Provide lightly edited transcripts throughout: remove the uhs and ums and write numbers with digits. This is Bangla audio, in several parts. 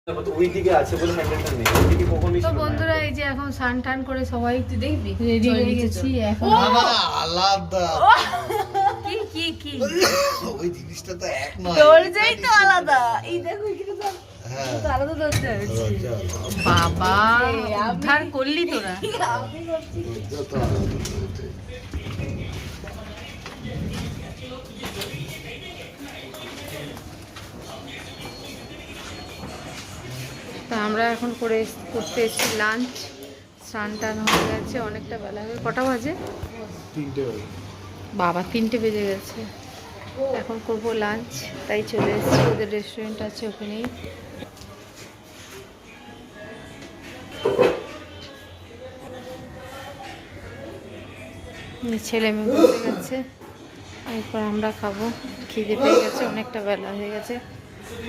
তো বন্ধুরা এই যে এখন স্নান টান করে সবাই দেখবি রেডি হয়ে গেছি এখন আলাদা কি কি কি ওই জিনিসটা তো এক নয় দরজাই তো আলাদা এই দেখো এখানে তো আলাদা দরজা আছে বাবা উদ্ধার করলি তোরা আমি করছি দরজা তো আলাদা তা আমরা এখন করতে এসেছি লাঞ্চ স্নান টান হয়ে গেছে অনেকটা বেলা হয়ে কটা বাজে 3টে বাজে বাবা 3টে বেজে গেছে এখন করবো লাঞ্চ তাই চলে এসেছি ওদের রেস্টুরেন্ট আছে ওখানেই ছেলে মেয়ে বসে গেছে এরপর আমরা খাবো খিদে পেয়ে গেছে অনেকটা বেলা হয়ে গেছে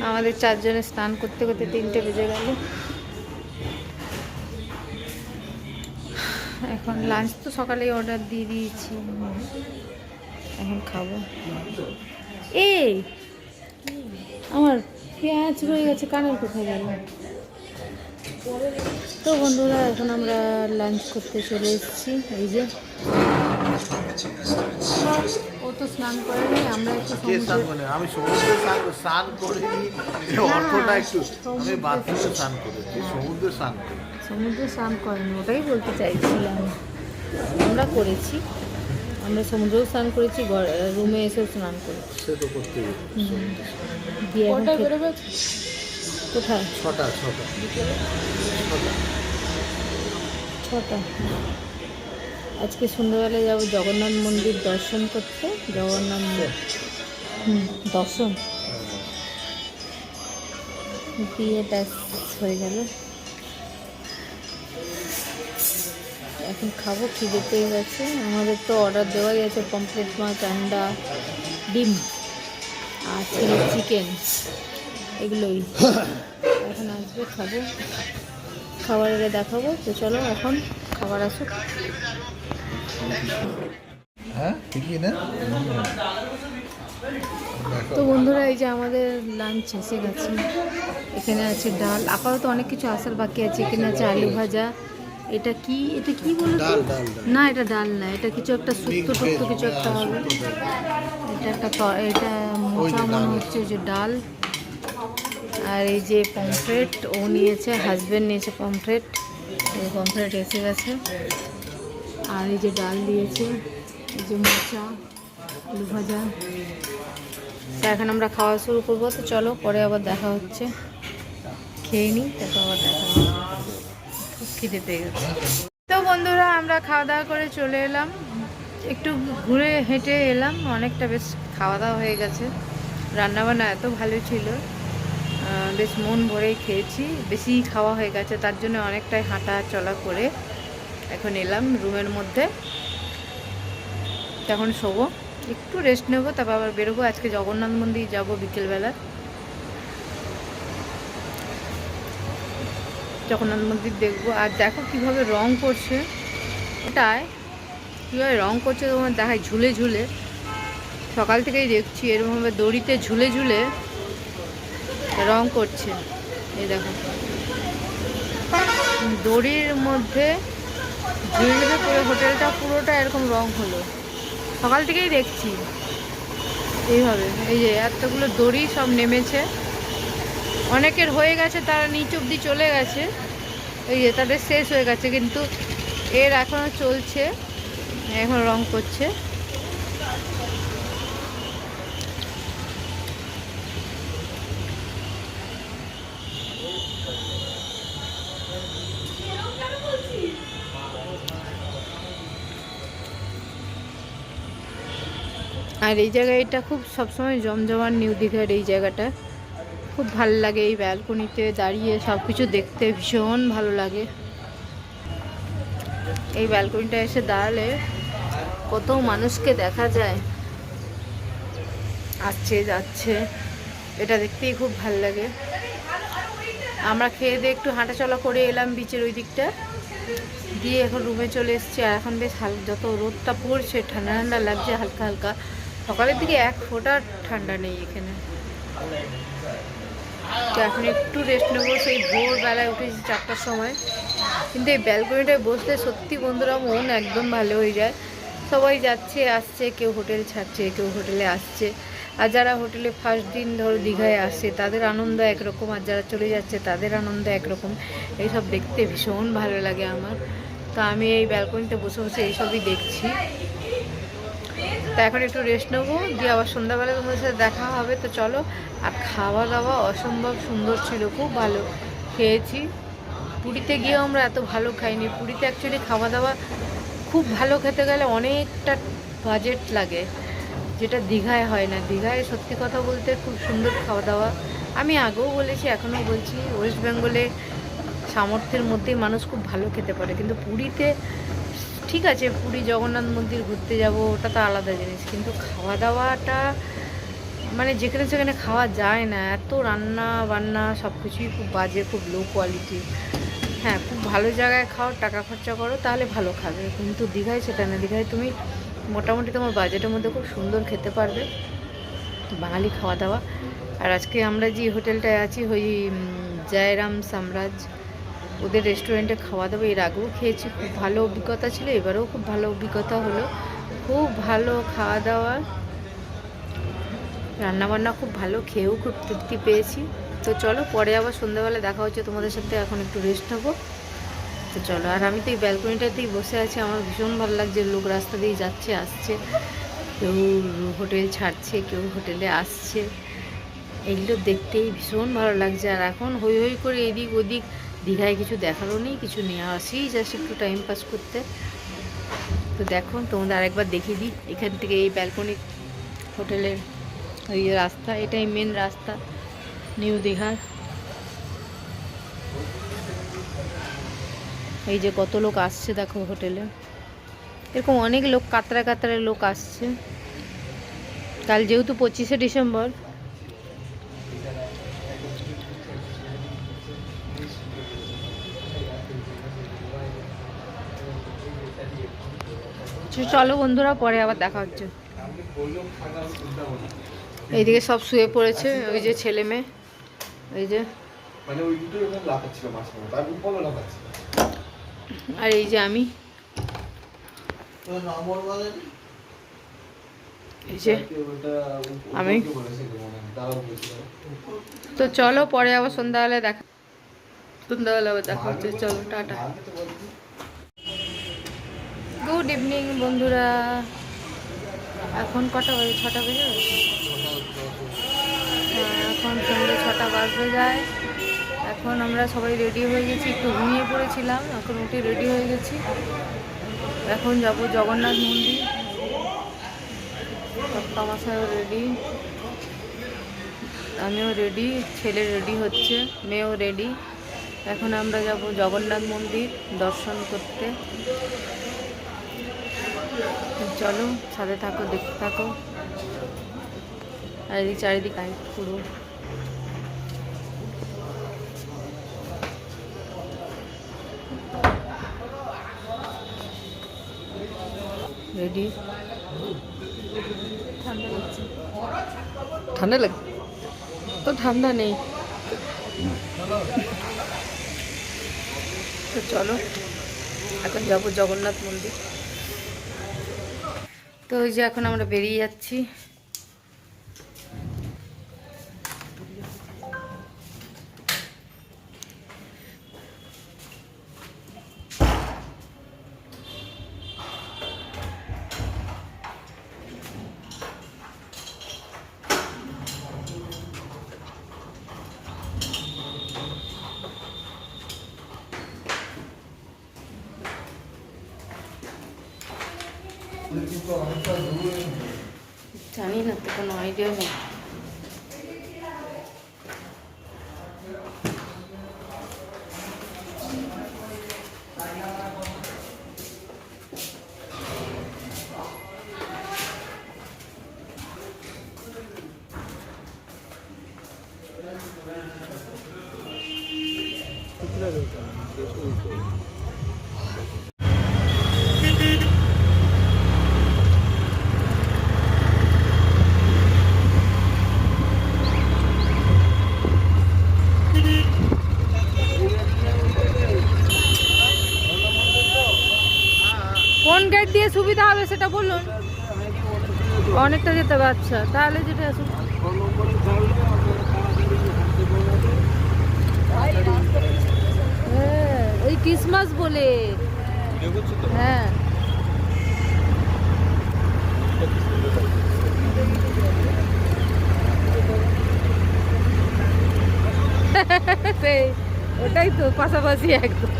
আমাদের 4 জনে স্নান করতে করতে 3টে বেজে গেল এখন লাঞ্চ তো সকালেই অর্ডার দিয়ে দিয়েছি এখন খাবো এই আমার পেঁয়াজ রয়ে গেছে কানের কোথায় গেল তো বন্ধুরা এখন আমরা লাঞ্চ করতে চলে এসেছি এই যে ও তো স্নান করেনি আমরা একটু আমি সমুদ্রে স্নান করিনি অর্থটা একটু আমি বাথরুমে স্নান করেছি সমুদ্রে স্নান করি সমুদ্রে স্নান করেনি ওটাই বলতে চাইছিলাম আমরা করেছি আমরা সমুদ্রেও স্নান করেছি রুমে এসেও স্নান করেছি সে তো করতে দিয়ে কোথায় 6টা আজকে সন্ধ্যাবেলায় যাবো জগন্নাথ মন্দির দর্শন করতে জগন্নাথ দর্শন বিয়েটা হয়ে গেল এখন খাবো খিদে পেয়ে গেছে আমাদের তো অর্ডার দেওয়াই আছে পমফ্রেট মাছ আন্ডা ডিম আর ছিল চিকেন এগুলোই এখন আসবে খাবো খাবার আগে দেখাবো তো চলো এখন খাবার আসুক হ্যাঁ ঠিকই না তো বন্ধুরা এই যে আমাদের লাঞ্চ এসে গেছে এখানে আছে ডাল আপাতত অনেক কিছু আসার বাকি আছে এখানে আছে আলু ভাজা এটা কি বলো না এটা ডাল না এটা কিছু একটা শুক্তো টুক্তো কিছু একটা হবে এটা মোচা মনে হচ্ছে যে ডাল আর এই যে পমফ্রেট ও নিয়েছে হাজবেন্ড নিয়েছে পমফ্রেট এই পমফ্রেট এসে গেছে আর এই যে ডাল দিয়েছে এই যে মোচা আলু ভাজা তা এখন আমরা খাওয়া শুরু করবো তো চলো পরে আবার দেখা হচ্ছে খেয়ে নিই তারপর আবার দেখা হচ্ছে খুব খিদে পেয়ে গেছে তো বন্ধুরা আমরা খাওয়া দাওয়া করে চলে এলাম একটু ঘুরে হেঁটে এলাম অনেকটা বেশ খাওয়া দাওয়া হয়ে গেছে রান্নাবান্না এত ভালো ছিল বেশ মন ভরেই খেয়েছি বেশি খাওয়া হয়ে গেছে তার জন্য অনেকটাই হাঁটা চলা করে এখন এলাম রুমের মধ্যে তখন শোবো একটু রেস্ট নেবো তারপর আবার বেরোবো আজকে জগন্নাথ মন্দির যাবো বিকেলবেলা জগন্নাথ মন্দির দেখবো আর দেখো কীভাবে রং করছে ওটায় কীভাবে রং করছে তোমার দেখায় ঝুলে ঝুলে সকাল থেকেই দেখছি এরকমভাবে দড়িতে ঝুলে ঝুলে রং করছে এই দেখো দড়ির মধ্যে ঝুলবে পুরো হোটেলটা পুরোটা এরকম রং হলো সকাল থেকেই দেখছি এইভাবে এই যে এতগুলো দড়ি সব নেমেছে অনেকের হয়ে গেছে তারা নিচ অব্দি চলে গেছে এই যে তাদের শেষ হয়ে গেছে কিন্তু এর এখনও চলছে এখন রং করছে আর এই জায়গাটা খুব সবসময় জমজমাট নিউ দীঘার এই জায়গাটা খুব ভালো লাগে এই ব্যালকনিতে দাঁড়িয়ে সব কিছু দেখতে ভীষণ ভালো লাগে এই ব্যালকনিটা এসে দাঁড়ালে কত মানুষকে দেখা যায় আসছে যাচ্ছে এটা দেখতেই খুব ভালো লাগে আমরা খেয়ে দিয়ে একটু হাঁটাচলা করে এলাম বিচের ওই দিকটা দিয়ে এখন রুমে চলে এসেছি আর এখন বেশ যত রোদটা পড়ছে ঠান্ডা ঠান্ডা লাগছে হালকা হালকা সকালের দিকে এক ফোঁটা ঠান্ডা নেই এখানে তো এখন একটু রেস্ট নেবো। সেই ভোরবেলায় উঠেছি 4টার সময়। কিন্তু এই ব্যালকনিটায় বসলে সত্যি বন্ধুরা মন একদম ভালো হয়ে যায়। সবাই যাচ্ছে আসছে, কেউ হোটেল ছাড়ছে, কেউ হোটেলে আসছে। আর যারা হোটেলে ফার্স্ট দিন ধরো দীঘায় আসছে তাদের আনন্দ একরকম, আর যারা চলে যাচ্ছে তাদের আনন্দ একরকম। এইসব দেখতে ভীষণ ভালো লাগে আমার। তো আমি এই ব্যালকনিতে বসে বসে এইসবই দেখছি। তো এখন একটু রেস্ট নেবো, দিয়ে আবার সন্ধ্যাবেলা তোমাদের সাথে দেখা হবে। তো চলো। আর খাওয়া দাওয়া অসম্ভব সুন্দর ছিল, খুব ভালো খেয়েছি। পুরীতে গিয়েও আমরা এত ভালো খাইনি। পুরীতে অ্যাকচুয়ালি খাওয়া দাওয়া খুব ভালো খেতে গেলে অনেকটা বাজেট লাগে, যেটা দীঘায় হয় না। দীঘায় সত্যি কথা বলতে খুব সুন্দর খাওয়া দাওয়া। আমি আগেও বলেছি, এখনও বলছি, ওয়েস্ট বেঙ্গলে সামর্থ্যের মধ্যেই মানুষ খুব ভালো খেতে পারে। কিন্তু পুরীতে ঠিক আছে, পুরী জগন্নাথ মন্দির ঘুরতে যাব, ওটা তো আলাদা জিনিস। কিন্তু খাওয়া দাওয়াটা মানে যেখানে সেখানে খাওয়া যায় না। এত রান্না বান্না সব কিছুই খুব বাজে, খুব লো কোয়ালিটি। হ্যাঁ, খুব ভালো জায়গায় খাও, টাকা খরচা করো, তাহলে ভালো খাবে। কিন্তু দীঘায় সেটা না। দীঘায় তুমি মোটামুটি তোমার বাজেটের মধ্যে খুব সুন্দর খেতে পারবে, বাঙালি খাওয়া দাওয়া। আর আজকে আমরা যে হোটেলটায় আছি, ওই জয়রাম সাম্রাজ, ওদের রেস্টুরেন্টে খাওয়া দাওয়া এর আগেও খেয়েছি, খুব ভালো অভিজ্ঞতা ছিল। এবারেও খুব ভালো অভিজ্ঞতা হলো, খুব ভালো খাওয়া দাওয়া, রান্নাবান্না খুব ভালো, খেয়েও খুব তৃপ্তি পেয়েছি। তো চলো, পরে আবার সন্ধ্যাবেলা দেখা হচ্ছে তোমাদের সাথে। এখন একটু রেস্ট নেবো। তো চলো। আর আমি তো এই ব্যালকনিটাতেই বসে আছি, আমার ভীষণ ভালো লাগছে। লোক রাস্তা দিয়ে যাচ্ছে আসছে, কেউ হোটেল ছাড়ছে, কেউ হোটেলে আসছে, এগুলো দেখতেই ভীষণ ভালো লাগছে। আর এখন হই হই করে এদিক ওদিক, দীঘায় কিছু দেখারও নেই, কিছু নিয়ে আসি জাস্ট একটু টাইম পাস করতে। তো দেখো, তোমাদের আরেকবার দেখিয়ে দিই। এখান থেকে এই ব্যালকনি হোটেলের ওই রাস্তা, এটাই মেন রাস্তা নিউ দীঘার। এই যে কত লোক আসছে দেখো হোটেলে, এরকম অনেক লোক, কাতরা কাতরা লোক আসছে। কাল যেহেতু 25শে ডিসেম্বর, চলো বন্ধুরা, পরে আবার দেখা হচ্ছে। এইদিকে সব শুয়ে পড়েছে, ওই যে ছেলে মেয়ে, এই যে, আর এই যে আমি, এই যে আমি। তো চলো, পরে আবার সন্ধ্যাবেলায় দেখা হচ্ছে। চলো, টাটা। গুড ইভিনিং বন্ধুরা। এখন কটা বাজে? 6টা বেজে গেছে। এখন সন্ধ্যে 6টা বাজতে যায়। এখন আমরা সবাই রেডি হয়ে গেছি, একটু ঘুমিয়ে পড়েছিলাম, এখন উঠে রেডি হয়ে গেছি। এখন যাব জগন্নাথ মন্দির। কর্তামশাইও রেডি, আমিও রেডি, ছেলে রেডি হচ্ছে, মেয়েও রেডি। এখন আমরা যাব জগন্নাথ মন্দির দর্শন করতে। চলো, সাথে থাকো, দেখতে থাকো। আর এই চারিদিকে পুরো রেডি। ঠান্ডা লাগছে, ঠান্ডা লাগে তো? ঠান্ডা নেই। তো চলো, এখন যাবো জগন্নাথ মন্দির। তো ওই যে এখন আমরা বেরিয়ে যাচ্ছি। জানি না তো, কোনো আইডিয়া নেই। সুবিধা হবে সেটা বলুন। অনেকটা যেতে হবে, আচ্ছা তাহলে যেটা আছে হ্যাঁ ওই ক্রিসমাস বলে হ্যাঁ সেই ওটাই তো পাশাপাশি একদম।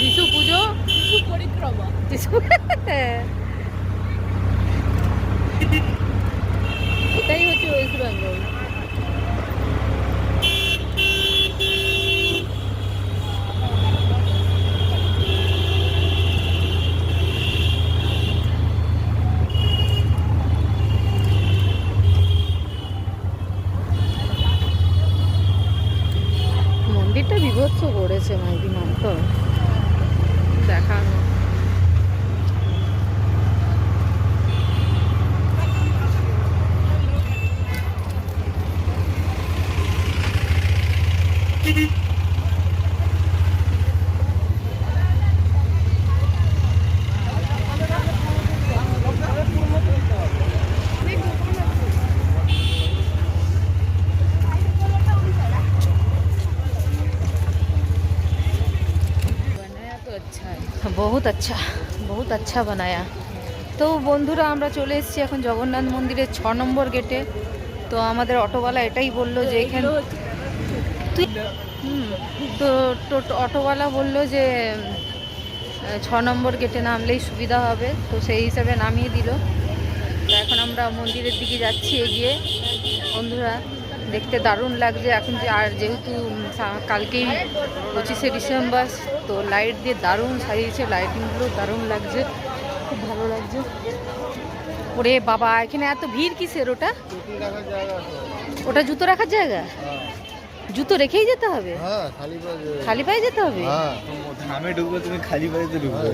যিশু পুজো, যিশু পরিক্রমা, এটাই হচ্ছে ওয়েস্ট বেঙ্গল। মন্দিরটা বিভৎস করেছে মাইদি নাম তো দেখানো। বহুত আচ্ছা বানায়া। তো বন্ধুরা আমরা চলে এসেছি এখন জগন্নাথ মন্দিরের 6 নম্বর গেটে। তো আমাদের অটোওয়ালা এটাই বললো যে এখানে তো অটোওয়ালা বললো যে 6 নম্বর গেটে নামলেই সুবিধা হবে, তো সেই হিসাবে নামিয়ে দিল। তো এখন আমরা মন্দিরের দিকে যাচ্ছি এগিয়ে। বন্ধুরা দেখতে দারুণ লাগছে এখন যে, আর যেহেতু কালকেই 25শে ডিসেম্বর, তো লাইট দিয়ে দারুণ সাজিয়েছে, লাইটিংগুলো দারুণ লাগছে, খুব ভালো লাগছে। ওরে বাবা এখানে এত ভিড় কিসের? ওটা জুতো রাখার জায়গা? জুতো রেখেই যেতে হবে? খালি পায়ে যেতে হবে? ধামে ঢুকবে তুমি খালি পায়ে ঢুকবে।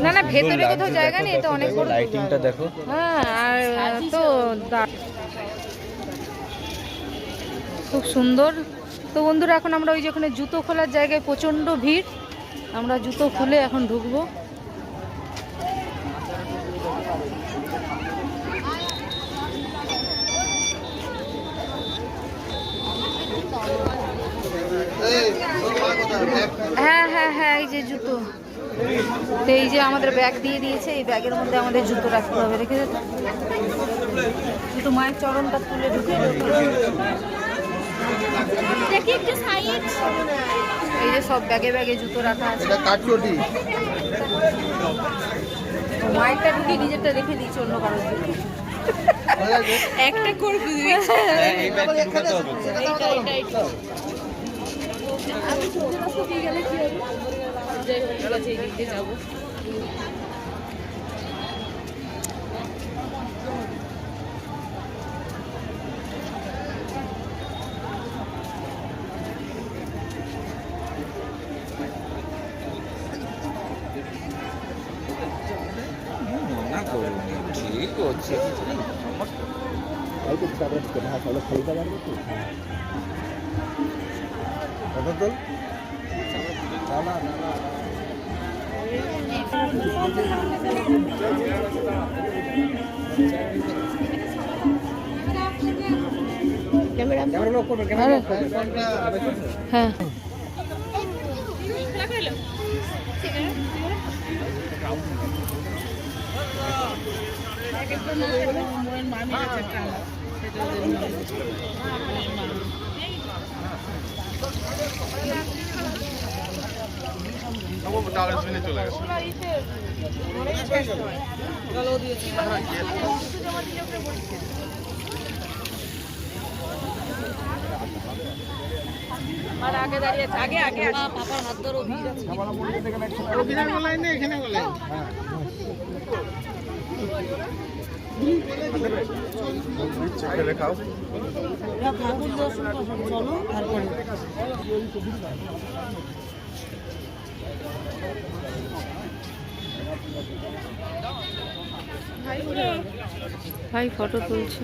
না না ভেতরে কোথাও জায়গা নেই, এটা অনেক বড়। লাইটিংটা দেখো। হ্যাঁ আর তো খুব সুন্দর। তো বন্ধুরা এখন আমরা ওই যে ওখানে জুতো খোলার জায়গায় প্রচণ্ড ভিড়, আমরা জুতো খুলে এখন ঢুকবো। হ্যাঁ হ্যাঁ হ্যাঁ এই যে জুতো, তো এই যে আমাদের ব্যাগ দিয়ে দিয়েছে, এই ব্যাগের মধ্যে আমাদের জুতো রাখতে হবে। রেখে যেতে জুতো মায়ের চরণটা তুলে ঢুকে এই যে সব ব্যাগে ব্যাগে জুতো রাখা আছে। মায়েরটা ঢুকে নিজেরটা রেখে দিয়েছে অন্য কারোর জন্য। একটা করবি গেলে কি হবে? যাই হোক ঠিক আছে, এই দিকে যাবো। ঠিক আছে হ্যাঁ চলে গেছে। আর আগে দাঁড়িয়ে আছে, আগে আগে পাপার হাত ধরো, ভিড় আছে। এখানে বলে খাও ঠাকুর দর্শন চলো তারপরে। ভাই ফটো তুলছে।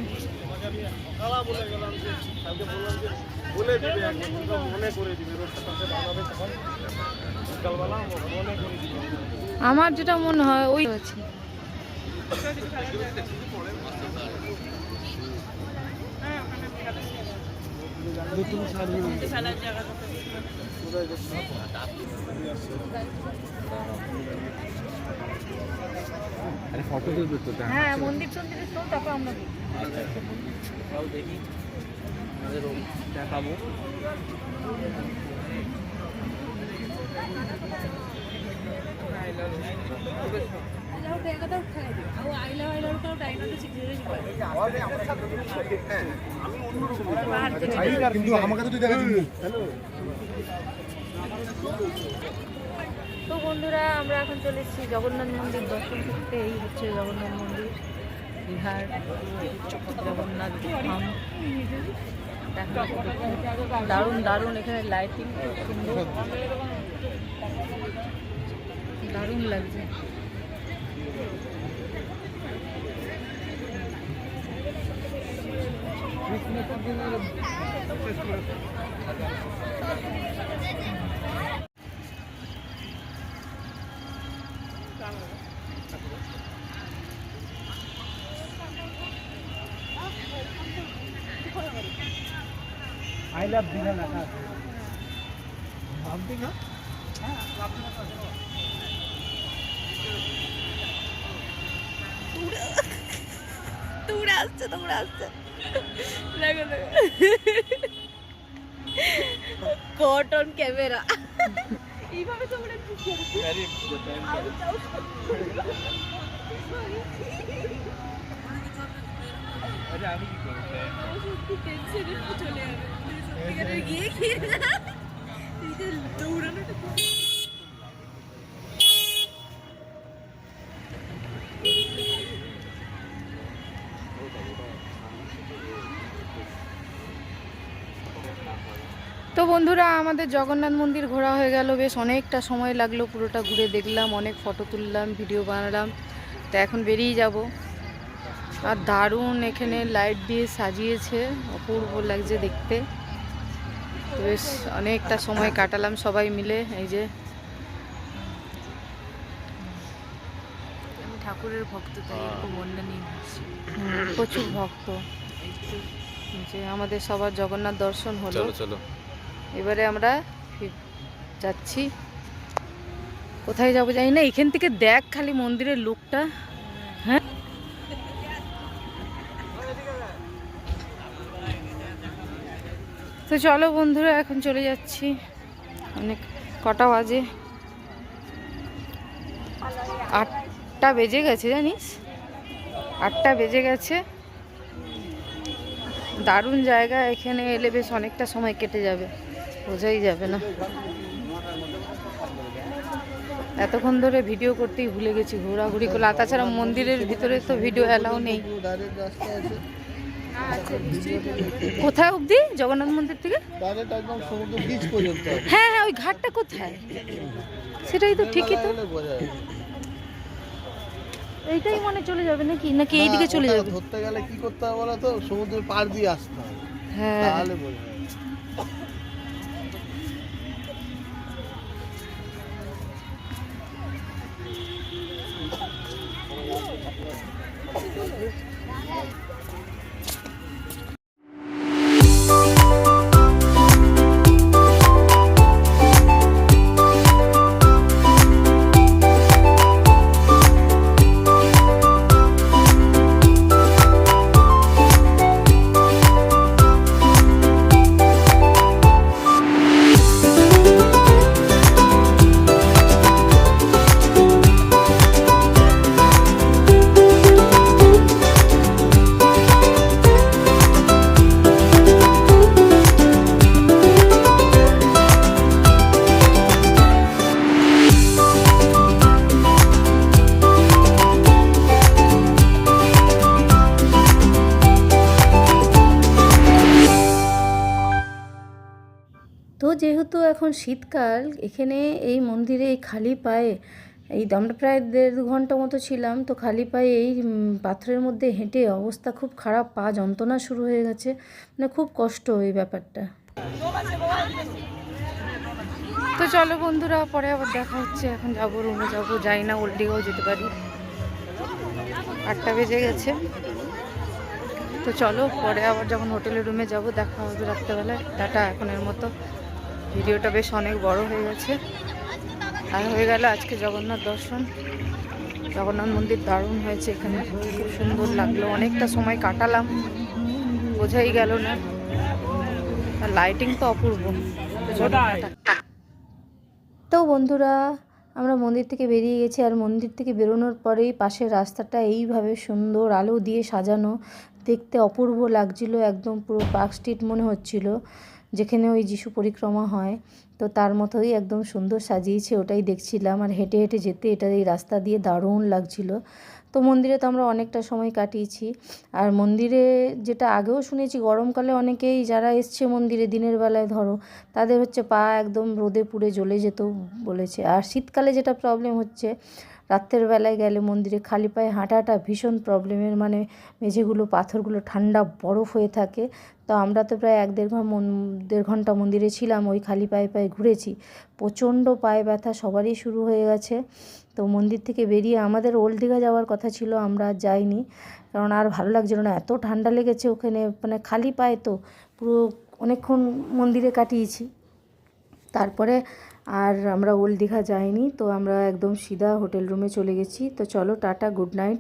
আমার যেটা মনে হয় ওই আছে। ফটো তুলবে তো? হ্যাঁ, মন্দির টন্দিরে তো তারপর আমরা দেখি দেখাবো। কিন্তু আমাকে তো তুই দেখাচ্ছিস। তো বন্ধুরা, আমরা এখন চলে এসেছি জগন্নাথ মন্দির দর্শন করতে। এই হচ্ছে জগন্নাথ মন্দির, বিহার জগন্নাথ ধাম। দারুণ দারুণ, এখানে লাইটিং খুব সুন্দর, দারুণ লাগছে। I love Dina Laka. Something, huh? দৌড়ে আসছে কটন ক্যামেরা এইভাবে তোমরা গিয়ে খেয়ে দৌড়ানোটা তো বন্ধুরা, আমাদের জগন্নাথ মন্দির ঘোরা হয়ে গেল। বেশ অনেকটা সময় লাগলো, পুরোটা ঘুরে দেখলাম, অনেক ফটো তুললাম, ভিডিও বানালাম। তো এখন বেরিয়ে যাব। আর দারুণ এখানে লাইট দিয়ে সাজিয়েছে, অপূর্ব লাগছে দেখতে। তো বেশ অনেকটা সময় কাটালাম সবাই মিলে। এই যে আমি ঠাকুরের ভক্ত, তাই একটু মনটা নিয়ে প্রচুর ভক্ত। যে আমাদের সবার জগন্নাথ দর্শন হলো। চলো এবারে আমরা যাচ্ছি, কোথায় যাবো জানি না। এখান থেকে দেখ খালি মন্দিরের লুকটা। হ্যাঁ, তো চলো বন্ধুরা, এখন চলে যাচ্ছি। অনেক কটা বাজে? 8টা বেজে গেছে, জানিস? 8টা বেজে গেছে। দারুণ জায়গা, এখানে এলে বেশ অনেকটা সময় কেটে যাবে, বোঝাই যাবে না। এতক্ষণ ধরে ভিডিও করতেই ভুলে গেছি, ঘোরাঘুরি করলে। তাছাড়া মন্দিরের ভিতরে তো ভিডিও অ্যালাউ নেই। কোথায় অবধি জগন্নাথ মন্দির থেকে? হ্যাঁ হ্যাঁ, ওই ঘাটটা কোথায়? সেটাই তো, ঠিকই তো। এইটাই মনে চলে যাবে নাকি নাকি এইদিকে চলে যাবে? ধরতে গেলে কি করতে হবে বলো তো? সমুদ্রের পার দিয়ে আসতে হবে, হ্যাঁ তাহলে বলবে। তো যেহেতু এখন শীতকাল, এখানে এই মন্দিরে এই খালি পায়ে এই আমরা প্রায় 1.5 ঘন্টা মতো ছিলাম, তো খালি পায়ে এই পাথরের মধ্যে হেঁটে অবস্থা খুব খারাপ, পা যন্ত্রণা শুরু হয়ে গেছে, মানে খুব কষ্ট এই ব্যাপারটা। তো চলো বন্ধুরা, পরে আবার দেখা হচ্ছে। এখন যাবো, রুমে যাবো, যাই না ওল্ড দীঘাও যেতে পারি, 8টা বেজে গেছে। তো চলো পরে আবার যখন হোটেলের রুমে যাব দেখা হবে রাত্রেবেলায়। টাটা এখনের মতো। ভিডিওটা বেশ অনেক বড় হয়ে গেছে। আর হয়ে গেল আজকে জগন্নাথ দর্শন। জগন্নাথ মন্দির দারুণ হয়েছে, এখানে খুব সুন্দর লাগলো, অনেকটা সময় কাটালাম, বোঝাই গেল না। আর লাইটিং তো অপূর্ব। তো বন্ধুরা, আমরা মন্দির থেকে বেরিয়ে গেছি, আর মন্দির থেকে বেরোনোর পরেই পাশের রাস্তাটা এইভাবে সুন্দর আলো দিয়ে সাজানো, দেখতে অপূর্ব লাগছিল, একদম পুরো পার্ক স্ট্রিট মনে হচ্ছিল, যেখানে ওই যিশু পরিক্রমা হয়। তো তার মতোই একদম সুন্দর সাজিয়েছে, ওটাই দেখছিলাম। আর হেঁটে হেঁটে যেতে এটা এই রাস্তা দিয়ে দারুণ লাগছিল। তো মন্দিরে তো আমরা অনেকটা সময় কাটিয়েছি। আর মন্দিরে যেটা আগেও শুনেছি, গরমকালে অনেকেই যারা এসছে মন্দিরে দিনের বেলায় ধরো, তাদের হচ্ছে পা একদম রোদে পুড়ে জ্বলে যেত বলেছে। আর শীতকালে যেটা প্রবলেম হচ্ছে, রাত্রের বেলায় গেলে মন্দিরে খালি পায়ে হাঁটাটা ভীষণ প্রবলেমের, মানে মেঝেগুলো পাথরগুলো ঠান্ডা বরফ হয়ে থাকে। তো আমরা তো প্রায় 1-1.5 ঘন্টা মন্দিরে ছিলাম, ওই খালি পায়ে পায়ে ঘুরেছি, প্রচণ্ড পায়ে ব্যথা সবারই শুরু হয়ে গেছে। তো মন্দির থেকে বেরিয়ে আমাদের ওল্ড দীঘা যাওয়ার কথা ছিল, আমরা আর যাইনি, কারণ আর ভালো লাগছিল না, এত ঠান্ডা লেগেছে ওখানে, মানে খালি পায়ে তো পুরো অনেকক্ষণ মন্দিরে কাটিয়েছি। তারপরে আর আমরা ওল্ড দীঘা যাইনি, তো আমরা একদম সিধা হোটেল রুমে চলে গেছি। তো চলো টাটা, গুড নাইট।